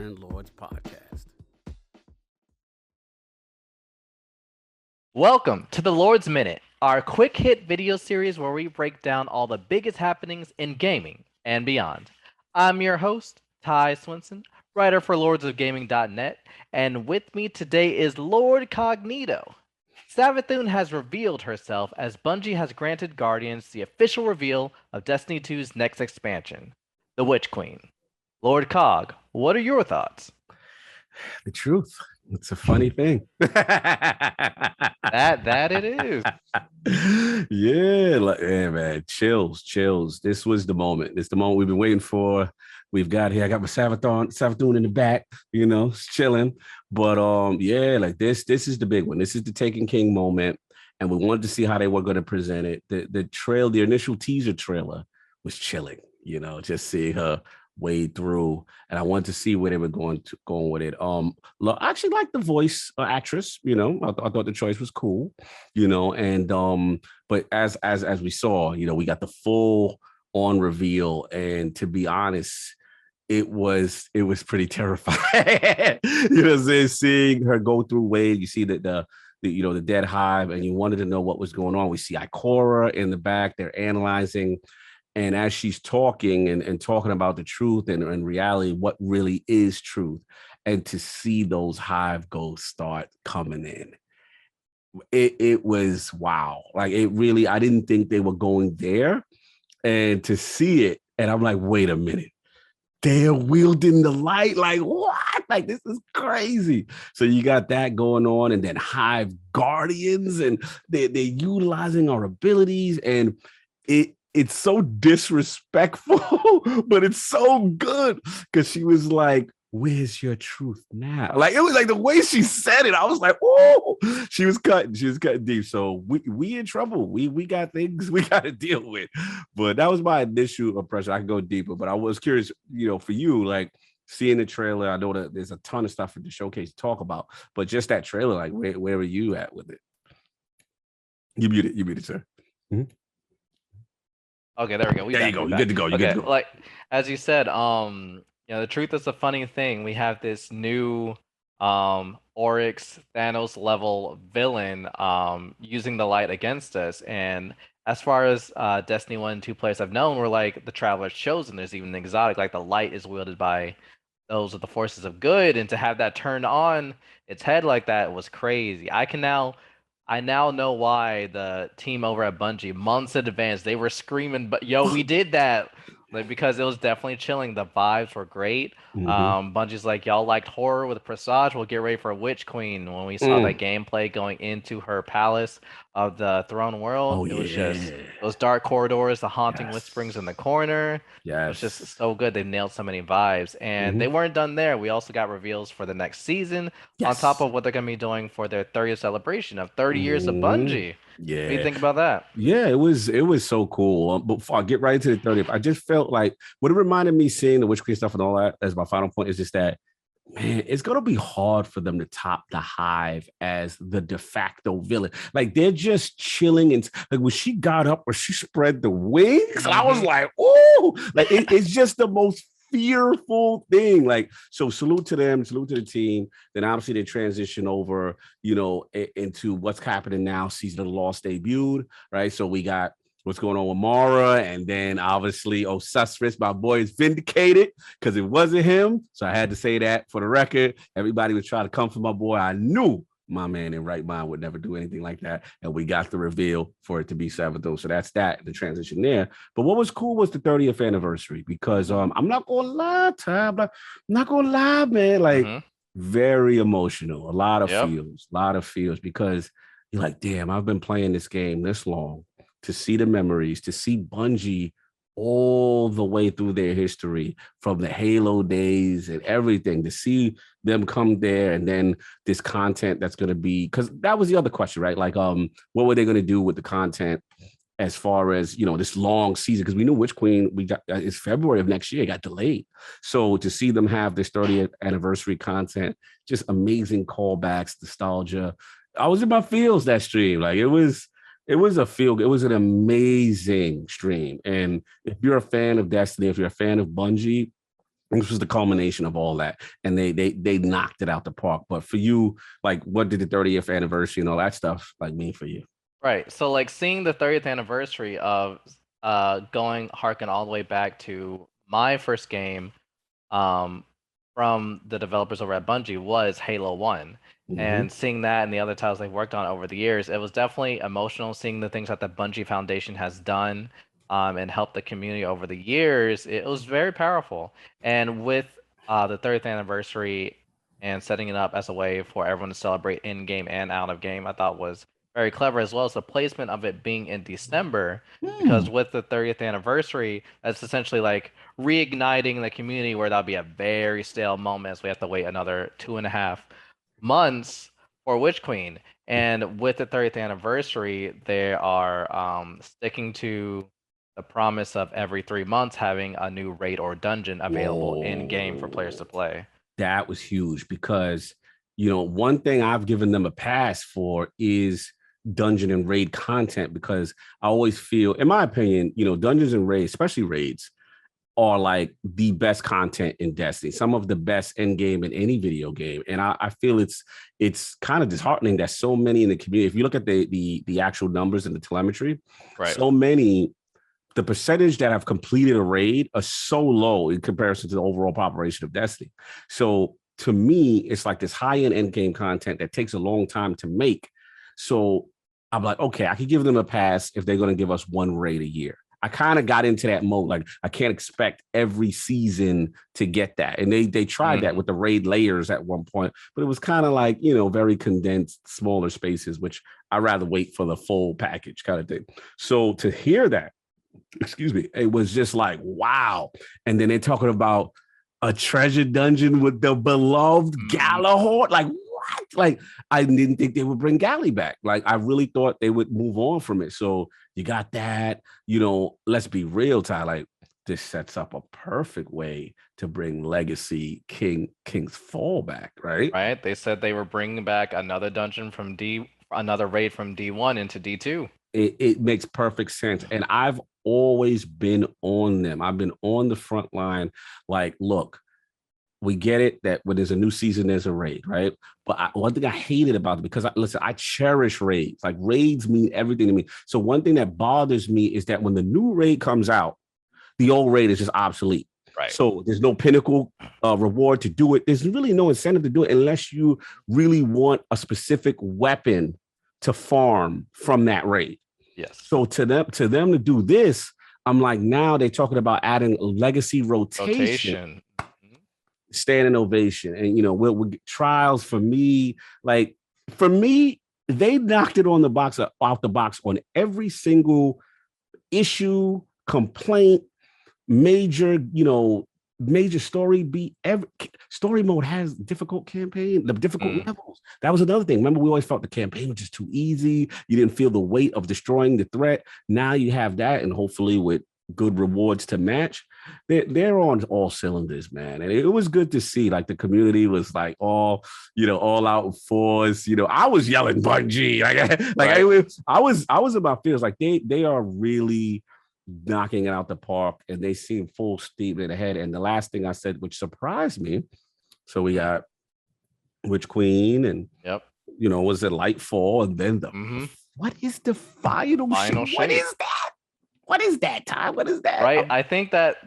and Lords podcast. Welcome to the Lord's Minute, our quick hit video series where we break down all the biggest happenings in gaming and beyond. I'm your host, Ty Swinson, writer for lordsofgaming.net, and with me today is Lord Cognito. Savathun has revealed herself as Bungie has granted Guardians the official reveal of Destiny 2's next expansion, the Witch Queen. Lord Cog, what are your thoughts? The truth. It's a funny thing. That it is. Yeah, man. Chills. This was the moment. It's the moment we've been waiting for. We've got here. I got my Savathun in the back, chilling. But like this is the big one. This is the Taken King moment. And we wanted to see how they were going to present it. The initial teaser trailer was chilling, just seeing her wade through, and I wanted to see where they were going with it. I actually like the voice actress. I thought the choice was cool. And but as we saw, we got the full on reveal, and to be honest, it was pretty terrifying. Seeing her go through Wade, you see that the dead hive, and you wanted to know what was going on. We see Ikora in the back; they're analyzing. And as she's talking and talking about the truth and reality, what really is truth, and to see those hive ghosts start coming in, it was wow. Like it really, I didn't think they were going there, and to see it, and I'm like, wait a minute, they're wielding the light. Like what? Like this is crazy. So you got that going on, and then hive guardians, and they're utilizing our abilities, and it's so disrespectful, but it's so good because she was like, where's your truth now? Like it was like the way she said it, I was like, oh, she was cutting deep. So we in trouble. We got things we got to deal with. But that was my initial impression. I can go deeper, but I was curious, for you, like seeing the trailer. I know that there's a ton of stuff for the showcase to talk about, but just that trailer, like where were you at with it? You muted, sir. Mm-hmm. Okay, there we go. There you go. You're good to go. You're good to go. Like as you said, the truth is a funny thing. We have this new Oryx Thanos level villain using the light against us. And as far as Destiny 1 and 2 players I've known, we're like the Traveler's Chosen. There's even an exotic, like the light is wielded by those of the forces of good, and to have that turned on its head like that was crazy. I now know why the team over at Bungie, months in advance, they were screaming, "But yo, we did that!" Like because it was definitely chilling. The vibes were great. Bungie's like, y'all liked horror with Presage. We'll get ready for a Witch Queen. When we saw that gameplay going into her palace of the throne world, it was just those dark corridors, the haunting whisperings in the corner. It was just so good. They nailed so many vibes, and they weren't done there. We also got reveals for the next season on top of what they're gonna be doing for their 30th celebration of 30 years of Bungie. Yeah. What do you think about that? Yeah, it was so cool. But before I get right into the 30th, I just felt like what it reminded me seeing the Witch Queen stuff and all that as my final point is just that, man, it's going to be hard for them to top the hive as the de facto villain. Like they're just chilling. And like when she got up or she spread the wings, I was like, oh, like it's just the most fearful thing. Like, so salute to them, salute to the team. Then obviously they transition over, into what's happening now. Season of the Lost debuted, right? So we got what's going on with Mara, and then obviously Osiris, my boy, is vindicated because it wasn't him. So I had to say that for the record. Everybody was trying to come for my boy. I knew my man in right mind would never do anything like that. And we got the reveal for it to be Savathun. So that's that, the transition there. But what was cool was the 30th anniversary because I'm not gonna lie, Tab. I'm not gonna lie, man. Like very emotional, a lot of feels because you're like, damn, I've been playing this game this long to see the memories, to see Bungie all the way through their history from the Halo days and everything, to see them come there and then this content that's going to be, because that was the other question, right? Like, what were they going to do with the content as far as, this long season? Because we knew Witch Queen, it's February of next year, it got delayed. So to see them have this 30th anniversary content, just amazing callbacks, nostalgia. I was in my feels that stream. Like it was an amazing stream. And if you're a fan of Destiny, if you're a fan of Bungie, This was the culmination of all that, and they knocked it out the park. But for you, like, what did the 30th anniversary and all that stuff like mean for you? Right. So like seeing the 30th anniversary of going harken all the way back to my first game um from the developers over at Bungie was Halo 1. Mm-hmm. And seeing that and the other titles they've worked on over the years, it was definitely emotional seeing the things that the Bungie Foundation has done and helped the community over the years. It was very powerful. And with the 30th anniversary and setting it up as a way for everyone to celebrate in game and out of game, I thought was very clever, as well as the placement of it being in December. Because Hmm. with the 30th anniversary, that's essentially like reigniting the community where that'll be a very stale moment as we have to wait another 2.5 months for Witch Queen. And with the 30th anniversary, they are sticking to the promise of every 3 months having a new raid or dungeon available in game for players Whoa. to play. That was huge because, one thing I've given them a pass for is dungeon and raid content because I always feel, in my opinion, dungeons and raids, especially raids, are like the best content in Destiny, some of the best end game in any video game. And I feel it's kind of disheartening that so many in the community, if you look at the actual numbers and the telemetry, Right. so many, the percentage that have completed a raid are so low in comparison to the overall population of Destiny. So to me, it's like this high-end game content that takes a long time to make. So I'm like, okay, I could give them a pass if they're going to give us one raid a year. I kind of got into that mode. Like, I can't expect every season to get that. And they tried that Mhm. with the raid layers at one point, but it was kind of like, very condensed, smaller spaces, which I rather wait for the full package kind of thing. So to hear that, excuse me, it was just like, wow. And then they're talking about a treasure dungeon with the beloved Mhm. Galahorn. Like, what? Like, I didn't think they would bring Galley back. Like, I really thought they would move on from it. So you got that, let's be real, Ty. Like, this sets up a perfect way to bring Legacy King's Fall back, right? Right? They said they were bringing back another dungeon from another raid from D1 into D2. It makes perfect sense. And I've always been on them. I've been on the front line. Like, look, we get it that when there's a new season, there's a raid, right? But one thing I hated about it, because listen, I cherish raids. Like, raids mean everything to me. So one thing that bothers me is that when the new raid comes out, the old raid is just obsolete. Right. So there's no pinnacle reward to do it. There's really no incentive to do it unless you really want a specific weapon to farm from that raid. Yes. So to them to do this, I'm like, now they're talking about adding legacy rotation, Rotation. Mhm. standing ovation, and we'll get trials for me. Like, for me, they knocked it on the box off the box on every single issue, complaint, major story beat. Every story mode has difficult campaign, the difficult Mm. levels. That was another thing. Remember, we always felt the campaign was just too easy. You didn't feel the weight of destroying the threat. Now you have that, and hopefully with good rewards to match, they're on all cylinders, man. And it was good to see. Like, the community was like all out force. I was yelling Bungie, Right. I was in my feels. Like, they are really knocking it out the park, and they seem full steam ahead. And the last thing I said, which surprised me, so we Mm. got Witch Queen, and Yep. was it Lightfall, and then Mm-hmm. what is the final shape? Final What shape. is that? What is that, Ty? What is that? Right. I think that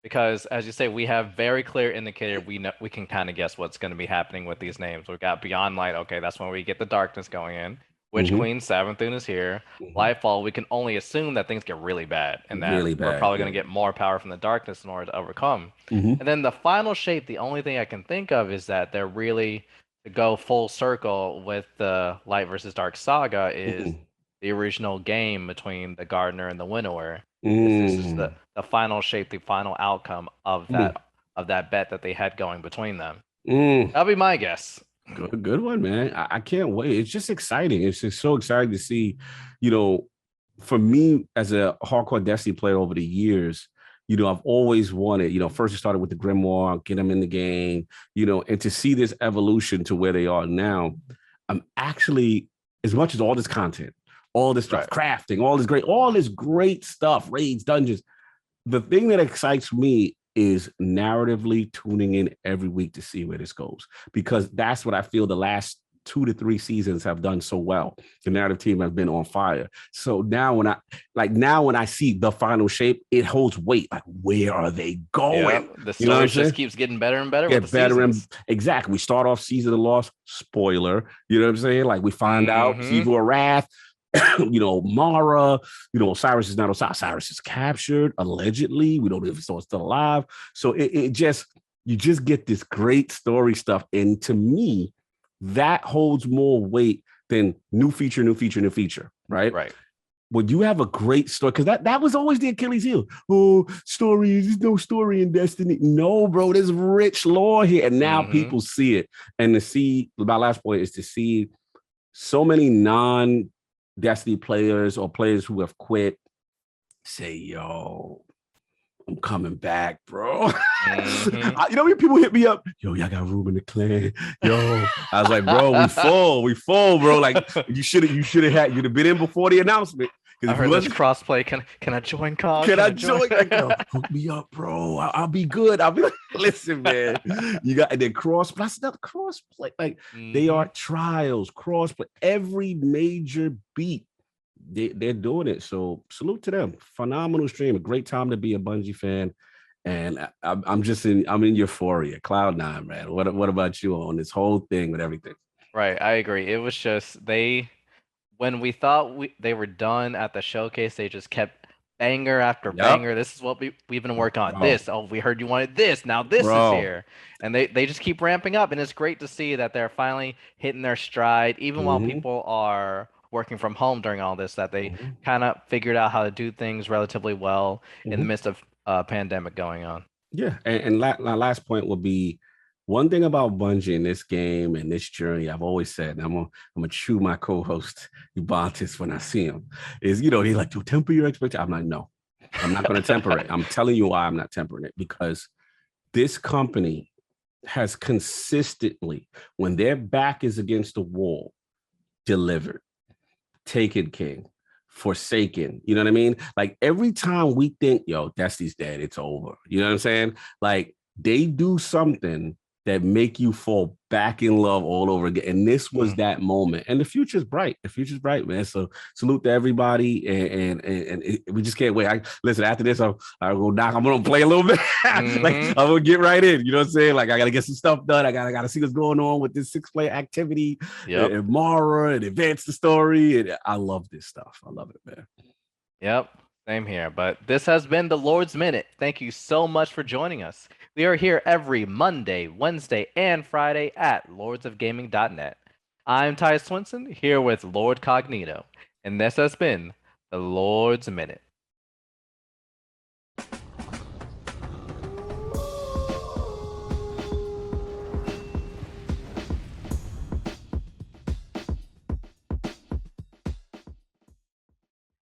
because as you say, we have very clear indicator. We know we can kind of guess what's going to be happening with these names. We've got Beyond Light. Okay, that's when we get the darkness going in. Witch Mhm, Queen, Savathun is here. mhm. Lightfall, we can only assume that things get really bad and that Really we're bad. probably Yeah. going to get more power from the darkness in order to overcome. Mhm, And then the final shape, the only thing I can think of is that they're really to go full circle with the Light versus Dark saga is mhm, the original game between the Gardener and the Winnower. This is mm, the final shape, the final outcome mm, of that bet that they had going between them. mm. That'll be my guess. Good one, man. I can't wait. It's just exciting. It's just so exciting to see, you know, for me as a hardcore Destiny player over the years, I've always wanted, first it started with the Grimoire, get them in the game, and to see this evolution to where they are now, I'm actually, as much as all this content, all this stuff, Right. crafting, all this great stuff, raids, dungeons, the thing that excites me is narratively tuning in every week to see where this goes, because that's what I feel the last 2 to 3 seasons have done so well. The narrative team has been on fire. So now when I see the final shape, it holds weight. Like, where are they Yep. going? The You know what I'm stories just saying? keeps getting better and better with the Get better and seasons. exactly. We start off season of loss, spoiler. You know what I'm saying? Like we find out Mm-hmm. Evil Wrath, Mara, Osiris is not Osiris is captured, allegedly. We don't know if he's still alive. So it just, you just get this great story stuff. And to me, that holds more weight than new feature, new feature, new feature, right? Right. When you have a great story, because that was always the Achilles heel. Oh, story, there's no story in Destiny. No, bro, there's rich lore here. And now Mm-hmm. people see it. And to see, my last point is to see so many non-Destiny players or players who have quit say, yo, I'm coming back, bro. Mm-hmm. When people hit me up, yo, y'all got room in the clan. Yo, I was like, bro, we full, bro. Like you'd have been in before the announcement. I Because if you heard there's wasn't, crossplay. Can I join COG? can Can I I join? join? Like, yo, hook me up, bro. I'll be good. I'll be like, listen, man. You got, and then cross, that's another cross play. Like they Mm-hmm. are trials, cross play, every major beat. They're doing it. So salute to them. Phenomenal stream. A great time to be a Bungie fan. And I'm in euphoria. Cloud nine, man. What about you on this whole thing with everything? Right. I agree. It was just when we thought they were done at the showcase, they just kept banger after Yep. banger. This is what we've been working on. Bro. This. Oh, we heard you wanted this. Now this is Bro. here. And they just keep ramping up. And it's great to see that they're finally hitting their stride, even while Mm-hmm. people are working from home during all this, that they Mm-hmm. kind of figured out how to do things relatively well in the Mm-hmm. midst of a pandemic going on. Yeah. And my last point will be one thing about Bungie in this game and this journey, I've always said, and I'm gonna chew my co-host Ubantis when I see him, is they like to temper your expectations. I'm like, no, I'm not gonna temper it. I'm telling you why I'm not tempering it, because this company has consistently, when their back is against the wall, delivered. Taken King, Forsaken. You know what I mean? Like every time we think, yo, Destiny's dead, it's over. You know what I'm saying? Like they do something that make you fall back in love all over again. And this was Mm. that moment. And the future's bright. The future's bright, man. So salute to everybody. And we just can't wait. Listen, after this, I'll go knock. I'm gonna play a little bit. Like Hmm. I'm gonna get right in. You know what I'm saying? Like I gotta get some stuff done. I gotta see what's going on with this 6-player activity Yep. and Mara and advance the story. And I love this stuff. I love it, man. Yep, same here. But this has been the Lord's Minute. Thank you so much for joining us. We are here every Monday, Wednesday, and Friday at lordsofgaming.net. I'm Ty Swinson here with Lord Cognito, and this has been the Lord's Minute.